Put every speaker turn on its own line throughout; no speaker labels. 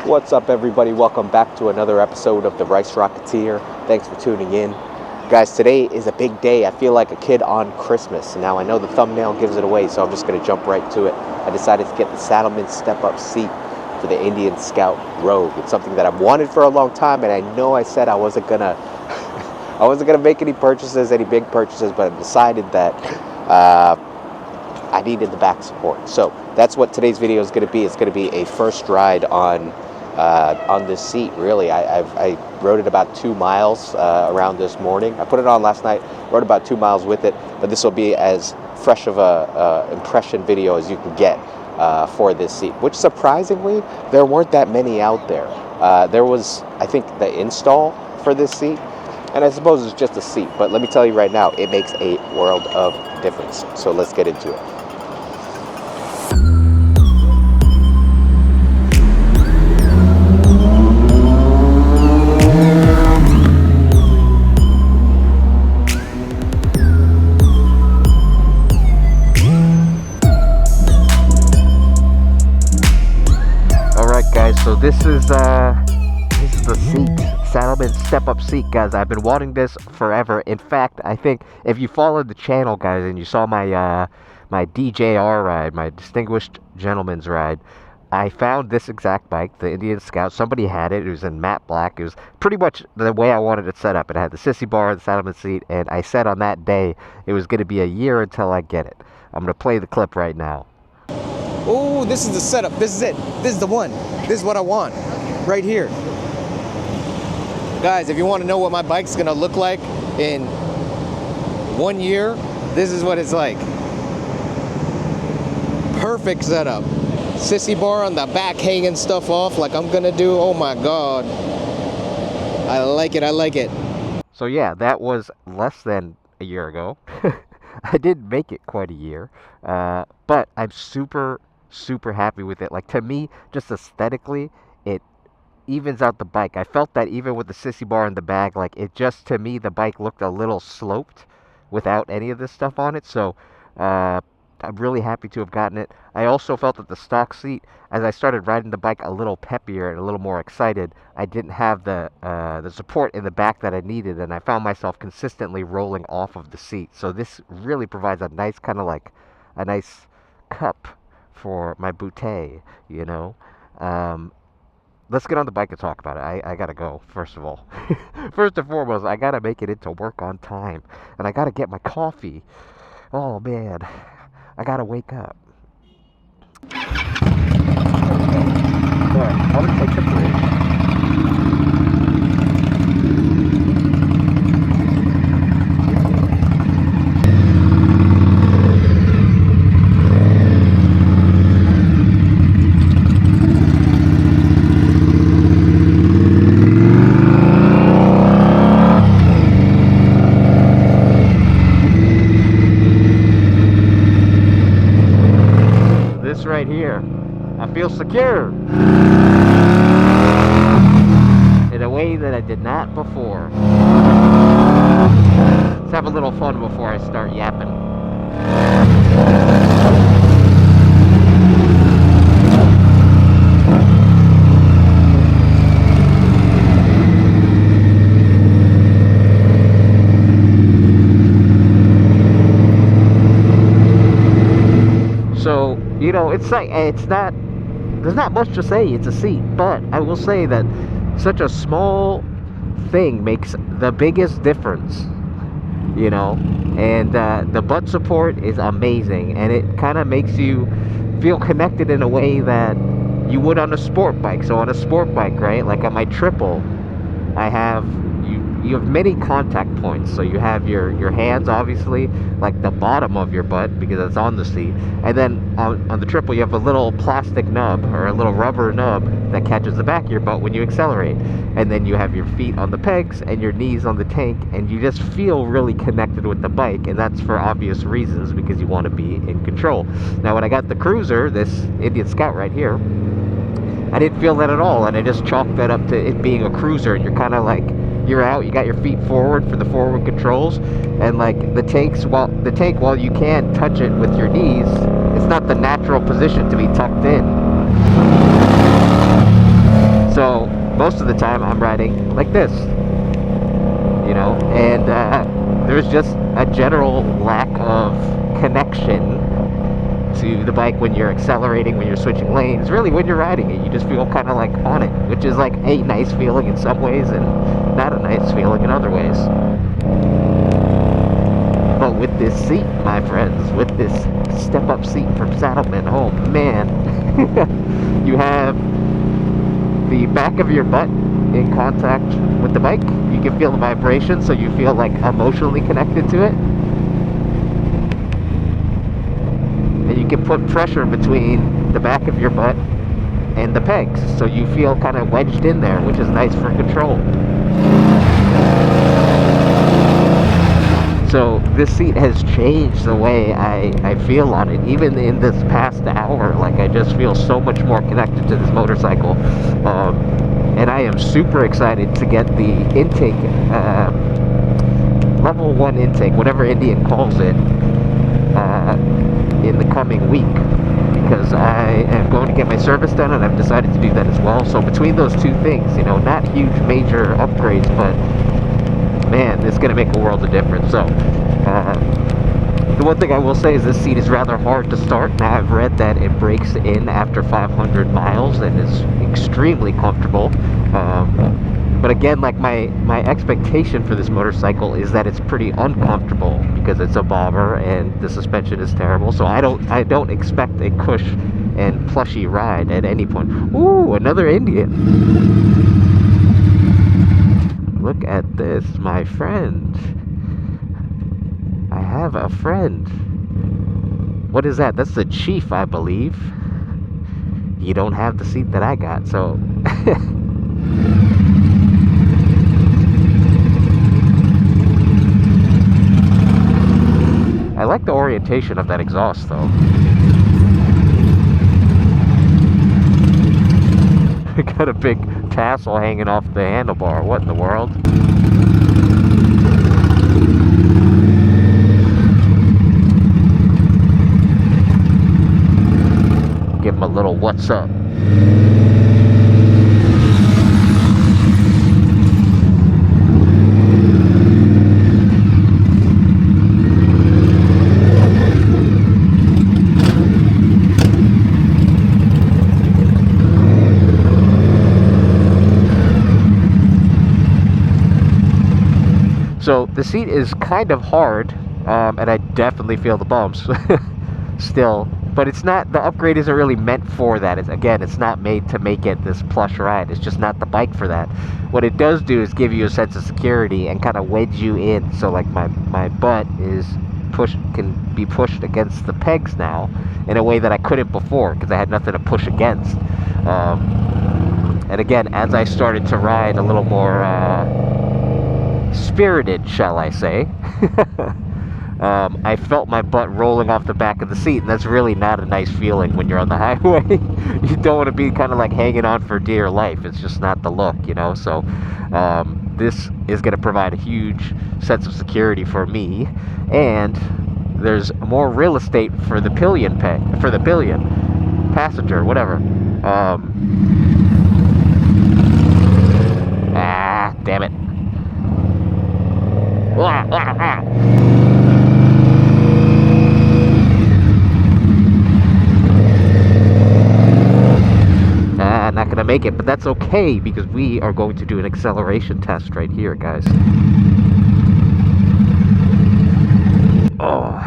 What's up, everybody? Welcome back to another episode of the Rice Rocketeer. Thanks for tuning in. Guys, today is a big day. I feel like a kid on Christmas. Now, I know the thumbnail gives it away, so I'm just going to jump right to it. I decided to get the Saddlemen step-up seat for the Indian Scout Rogue. It's something that I've wanted for a long time, and I know I said I wasn't gonna make any big purchases, but I decided that I needed the back support. So that's what today's video is going to be. It's going to be a first ride on this seat. Really, I rode it about 2 miles around this morning. I put it on last night, rode about 2 miles with it, but this will be as fresh of a impression video as you can get for this seat, which surprisingly there weren't that many out there. There was, I think, the install for this seat, and I suppose it's just a seat, but let me tell you right now, it makes a world of difference. So let's get into it. So this is the seat, Saddlemen step-up seat, guys. I've been wanting this forever. In fact, I think if you followed the channel, guys, and you saw my my DJR ride, my Distinguished Gentleman's ride, I found this exact bike, the Indian Scout. Somebody had it. It was in matte black. It was pretty much the way I wanted it set up. It had the sissy bar, the Saddlemen seat, and I said on that day it was going to be a year until I get it. I'm going to play the clip right now.
Oh, this is the setup. This is it. This is the one. This is what I want. Right here. Guys, if you want to know what my bike's going to look like in 1 year, this is what it's like. Perfect setup. Sissy bar on the back hanging stuff off like I'm going to do. Oh my God. I like it. I like it.
So yeah, that was less than a year ago. I did make it quite a year. But I'm super happy with it. Like, to me, just aesthetically, it evens out the bike. I felt that even with the sissy bar in the bag, like, it just, to me, the bike looked a little sloped without any of this stuff on it. So I'm really happy to have gotten it. I also felt that the stock seat, as I started riding the bike a little peppier and a little more excited, I didn't have the support in the back that I needed, and I found myself consistently rolling off of the seat. So this really provides a nice kind of like a nice cup for my bouteille, you know. Let's get on the bike and talk about it. I gotta go, first of all. First and foremost, I gotta make it into work on time, and I gotta get my coffee. Oh man, I gotta wake up. Alright, I'm gonna take the bridge. Right here, I feel secure in a way that I did not before. Let's have a little fun before I start yapping. So, you know, it's like, there's not much to say. It's a seat, but I will say that such a small thing makes the biggest difference, you know. And the butt support is amazing, and it kind of makes you feel connected in a way that you would on a sport bike. So on a sport bike, right, like on my triple, I have you have many contact points. So you have your hands, obviously, like the bottom of your butt, because it's on the seat. And then on the triple, you have a little plastic nub, or a little rubber nub, that catches the back of your butt when you accelerate. And then you have your feet on the pegs and your knees on the tank, and you just feel really connected with the bike. And that's for obvious reasons, because you want to be in control. Now, when I got the Cruiser, this Indian Scout right here, I didn't feel that at all, and I just chalked that up to it being a Cruiser. And you're kind of like, you're out, you got your feet forward for the forward controls, and like the tank, while you can touch it with your knees, it's not the natural position to be tucked in. most of the time I'm riding like this, you know, and there's just a general lack of connection to the bike when you're accelerating, when you're switching lanes, really when you're riding it. You just feel kind of like on it, which is like a nice feeling in some ways and not a nice feeling in other ways. But with this seat, my friends, with this step-up seat from Saddlemen, oh man, you have the back of your butt in contact with the bike. You can feel the vibration, so you feel like emotionally connected to it. And you can put pressure between the back of your butt and the pegs, so you feel kind of wedged in there, which is nice for control. So this seat has changed the way I feel on it. Even in this past hour, like I just feel so much more connected to this motorcycle. And I am super excited to get the intake, level 1 intake, whatever Indian calls it, in the coming week. Because I am going to get my service done, and I've decided to do that as well. So between those two things, you know, not huge major upgrades, but man, it's going to make a world of difference. So, the one thing I will say is this seat is rather hard to start. Now, I've read that it breaks in after 500 miles and is extremely comfortable. But again, like my expectation for this motorcycle is that it's pretty uncomfortable because it's a bobber and the suspension is terrible. So I don't expect a cush and plushy ride at any point. Ooh, another Indian. Look at this, my friend. I have a friend. What is that? That's the Chief, I believe. You don't have the seat that I got, so... I like the orientation of that exhaust, though. Got a big tassel hanging off the handlebar. What in the world? Give him a little what's up. So the seat is kind of hard, and I definitely feel the bumps still, but it's not, the upgrade isn't really meant for that. It's not made to make it this plush ride. It's just not the bike for that. What it does do is give you a sense of security and kind of wedge you in, so like my butt is can be pushed against the pegs now in a way that I couldn't before because I had nothing to push against. And again, as I started to ride a little more spirited, shall I say, I felt my butt rolling off the back of the seat, and that's really not a nice feeling when you're on the highway. You don't want to be kind of like hanging on for dear life. It's just not the look, you know. So this is going to provide a huge sense of security for me, and there's more real estate for the pillion passenger, whatever. Damn it. Not gonna make it, but that's okay because we are going to do an acceleration test right here, guys. Oh,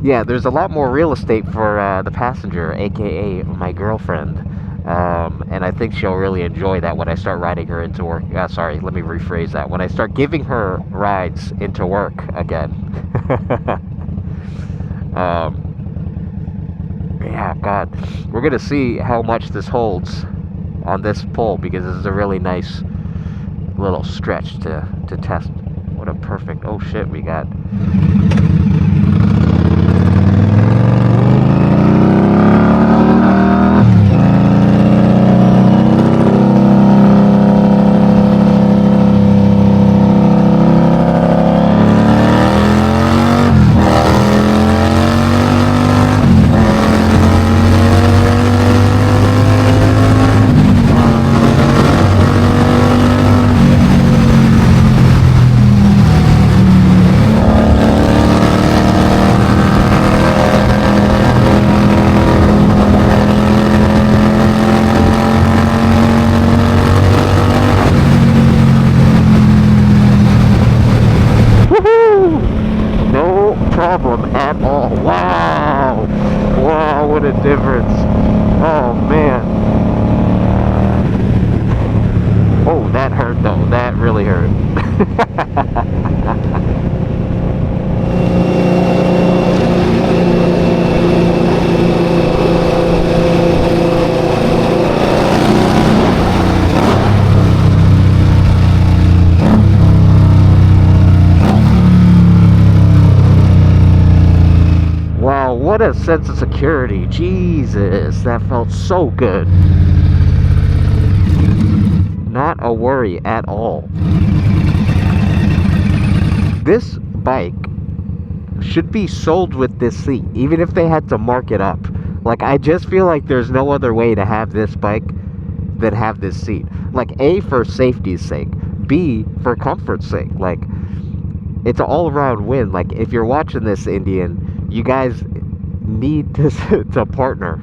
yeah, there's a lot more real estate for the passenger, aka my girlfriend, and I think she'll really enjoy that when I start riding her into work. Sorry, let me rephrase that. When I start giving her rides into work again. Yeah, God, we're gonna see how much this holds on this pole because this is a really nice little stretch to test. What a perfect, oh shit, we got. Wow, what a sense of security. Jesus, that felt so good. Not a worry at all. This bike should be sold with this seat, even if they had to mark it up. Like, I just feel like there's no other way to have this bike than have this seat. Like, A, for safety's sake. B, for comfort's sake. Like, it's an all-around win. Like, if you're watching this, Indian, you guys need to partner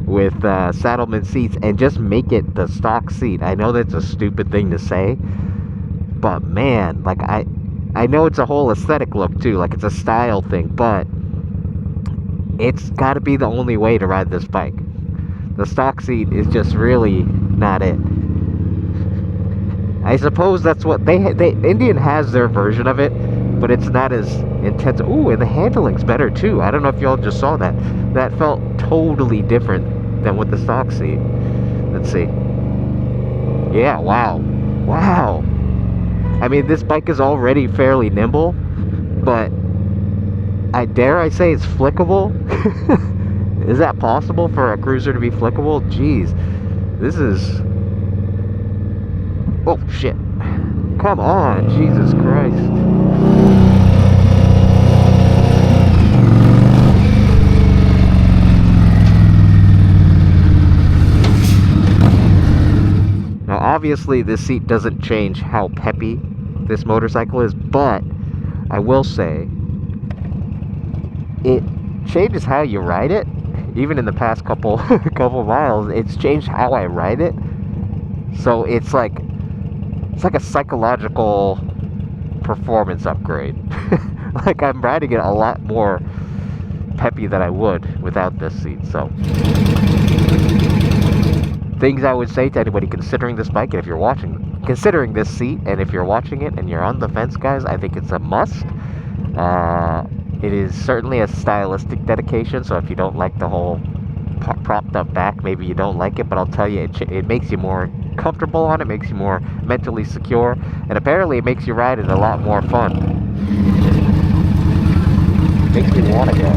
with Saddlemen seats and just make it the stock seat. I know that's a stupid thing to say, but man, like, I know it's a whole aesthetic look too, like it's a style thing, but it's got to be the only way to ride this bike. The stock seat is just really not it. I suppose that's what they Indian has their version of it, but it's not as intense. Ooh, and the handling's better too. I don't know if y'all just saw that. That felt totally different than with the stock seat. Let's see. Yeah, wow. Wow. I mean, this bike is already fairly nimble, but I say it's flickable. Is that possible for a cruiser to be flickable? Jeez. This is... Oh, shit. Come on, Jesus Christ. Now, obviously, this seat doesn't change how peppy this motorcycle is, but I will say it changes how you ride it. Even in the past couple miles, it's changed how I ride it. So it's like a psychological performance upgrade. Like, I'm riding it a lot more peppy than I would without this seat. So, things I would say to anybody considering this bike, and if you're considering this seat, and if you're watching it and you're on the fence, guys, I think it's a must. It is certainly a stylistic dedication, so if you don't like the whole propped up back, maybe you don't like it, but I'll tell you, it makes you more comfortable on it, makes you more mentally secure, and apparently it makes you ride it a lot more fun. Makes you want to go.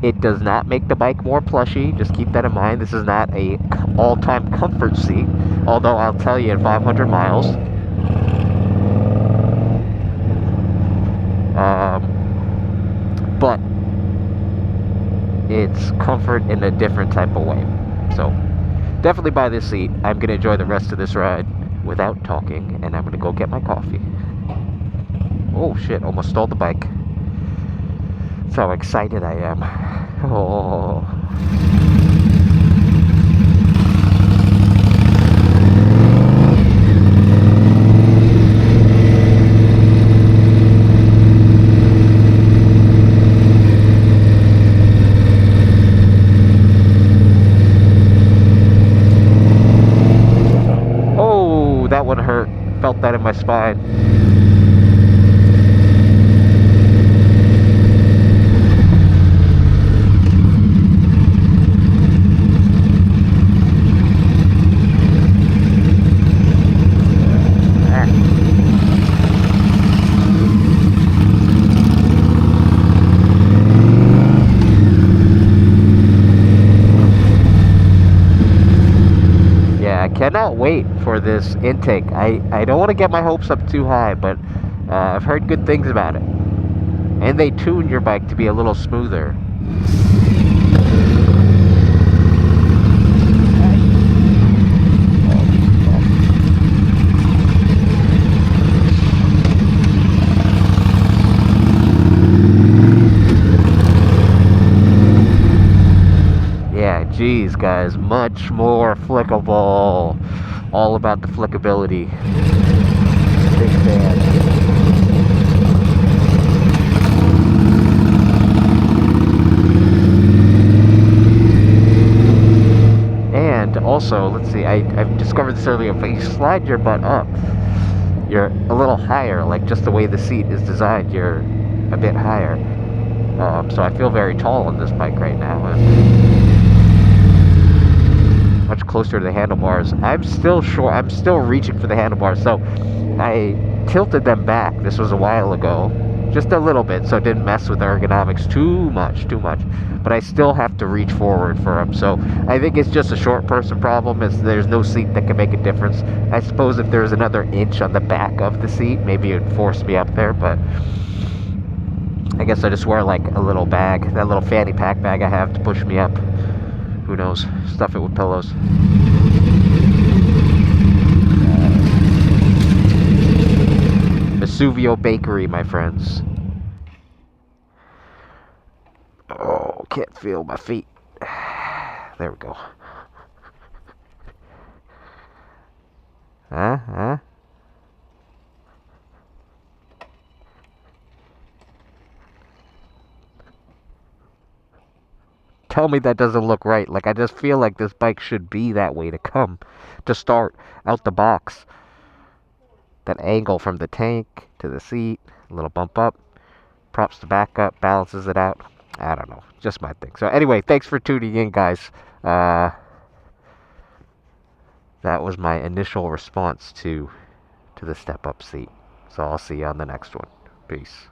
It does not make the bike more plushy, just keep that in mind. This is not a all-time comfort seat, although I'll tell you, in 500 miles, but it's comfort in a different type of way. So definitely buy this seat. I'm gonna enjoy the rest of this ride without talking, and I'm gonna go get my coffee. Oh shit, almost stole the bike. That's how excited I am. Oh. That one hurt. Felt that in my spine. Cannot wait for this intake. I don't want to get my hopes up too high, but I've heard good things about it. And they tune your bike to be a little smoother. Geez, guys, much more flickable. All about the flickability. Big fan. And also, let's see, I've discovered this earlier, if you slide your butt up, you're a little higher, like just the way the seat is designed, you're a bit higher. So I feel very tall on this bike right now. Much closer to the handlebars. I'm still short. I'm still reaching for the handlebars. So I tilted them back. This was a while ago. Just a little bit, so it didn't mess with ergonomics too much. But I still have to reach forward for them. So I think it's just a short person problem. There's no seat that can make a difference. I suppose if there's another inch on the back of the seat, maybe it would force me up there, but I guess I just wear like a little bag, that little fanny pack bag I have to push me up. Who knows? Stuff it with pillows. Vesuvio Bakery, my friends. Oh, can't feel my feet. There we go. Huh? Tell me that doesn't look right. Like, I just feel like this bike should be that way to start out the box. That angle from the tank to the seat, a little bump up, props the back up, balances it out. I don't know, just my thing. So anyway, thanks for tuning in, guys. That was my initial response to the step-up seat. So I'll see you on the next one. Peace.